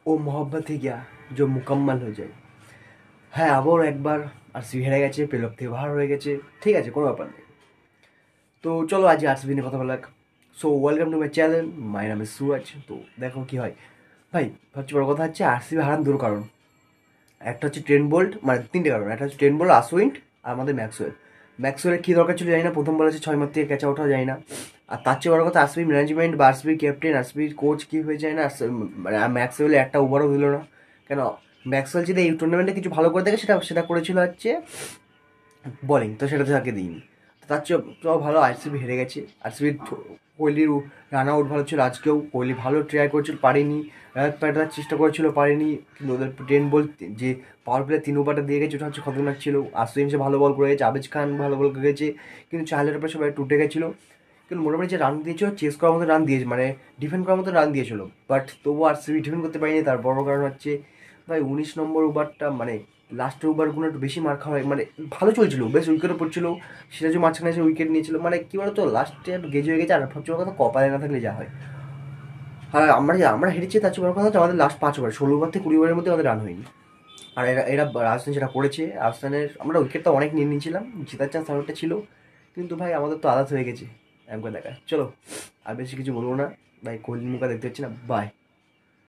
ও मोहब्बत ही क्या जो मुकम्मल हो जाए। হ্যাঁ আবারও একবার আরসিবি হেরে গেছে, প্লে অফ থেকে বাহার হয়ে গেছে, ঠিক আছে কোনো ব্যাপার নেই। তো চলো আজ আরসিবি নিয়ে কথা বলা যাক। So welcome to my channel, my নাম ইজ সুরাজ। তো দেখো কি হয় ভাই, সবচেয়ে বড় কথা হচ্ছে আরসিবি হারান দুটো কারণ। একটা হচ্ছে ট্রেন্ট বোল্ট, মানে তিনটে কারণ। একটা হচ্ছে ট্রেন্ট বোল্ট, আশ্বিন, আর আমাদের ম্যাক্সওয়েল। ম্যাক্সওয়েলের কী দরকার ছিল জানি না, প্রথম বলে হচ্ছে 6 মার থেকে ক্যাচ আউটও যায় না। আর তার চেয়ে বড় কথা আরসিবি ম্যানেজমেন্ট বা আরসিবি ক্যাপ্টেন, আরসিবির কোচ কী হয়ে যায় না, মানে ম্যাক্সওয়েলে একটা ওভারও দিল না। কেন? ম্যাক্সওয়েল যদি এই টুর্নামেন্টে কিছু ভালো করে থাকে সেটা সেটা করেছিল হচ্ছে বলিং, তো সেটা তো তাকে দিইনি। তো তার চেয়েও ভালো আরসিবি হেরে গেছে। আরসিবির কোহলির রান আউট ভালো ছিল, আজকেও কোহলি ভালো ট্রাই করেছিল, পারেনি। রজত পাটিদার চেষ্টা করেছিল, পারেনি। কিন্তু ওদের ট্রেন বল যে পাওয়ার প্লে 3 ওভারটা দিয়ে গেছে, ওটা হচ্ছে খতরনাক ছিল। আশ্বিন সে ভালো বল করে গেছে, আবেজ খান ভালো বল করে গেছে, কিন্তু চাহলের উপরে সবাই টুটে গেছিলো। কিন্তু মোটামুটি যে রান দিয়েছিল, চেস করার মতো রান দিয়েছে, মানে ডিফেন্ড করার মতো রান দিয়েছিল। বাট তবুও আরসিবি ডিফেন্ড করতে পারেনি। তার বড় কারণ হচ্ছে ভাই 19 নম্বর ওভারটা, মানে লাস্টের ওভারগুলো একটু বেশি মার খাওয়া হয়। মানে ভালো চলছিল, বেশ উইকেটও পড়ছিল, সিরাজও মাঝখানে এসে উইকেট নিয়েছিল। মানে কী বলতো, লাস্টে একটু গেজ হয়ে গেছে। আর সবচেয়ে বড় কথা কপালে না থাকলে যা হয়। আর আমরা হেরেছি, তার চেয়ে বড় কথা হচ্ছে আমাদের লাস্ট 5 ওভার, 16 ওভার থেকে 20 ওভারের মধ্যে আমাদের রান হয়নি। আর এরা এরা রাজস্থান যেটা করেছে, রাজস্থানের আমরা উইকেট তো অনেক নিয়ে নিয়েছিলাম, জেতার চান্স অনেকটা ছিল। কিন্তু ভাই আমাদের তো আদাত হয়ে গেছে একবার দেখায়। চলো আর বেশি কিছু বলবো না ভাই, কোহলির মুখা দেখতে হচ্ছে না। বাই।